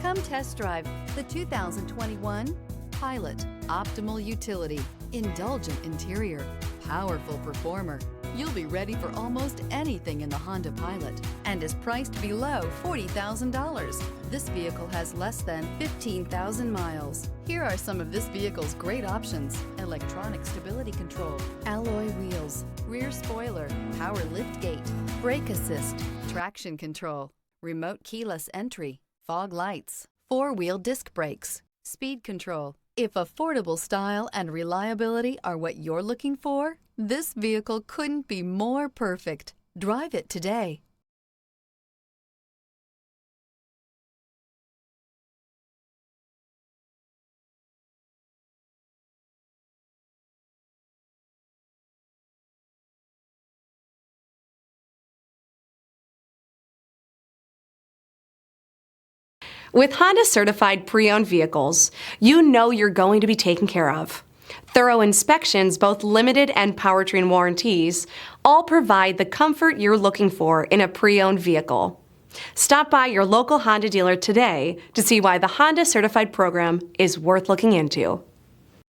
Come test drive the 2021 Pilot. Optimal utility, indulgent interior, powerful performer. You'll be ready for almost anything in the Honda Pilot and is priced below $40,000. This vehicle has less than 15,000 miles. Here are some of this vehicle's great options: electronic stability control, alloy wheels, rear spoiler, power liftgate, brake assist, traction control, remote keyless entry, fog lights, four-wheel disc brakes, speed control. If affordable style and reliability are what you're looking for, this vehicle couldn't be more perfect. Drive it today. With Honda Certified Pre-Owned Vehicles, you know you're going to be taken care of. Thorough inspections, both limited and powertrain warranties, all provide the comfort you're looking for in a pre-owned vehicle. Stop by your local Honda dealer today to see why the Honda Certified program is worth looking into.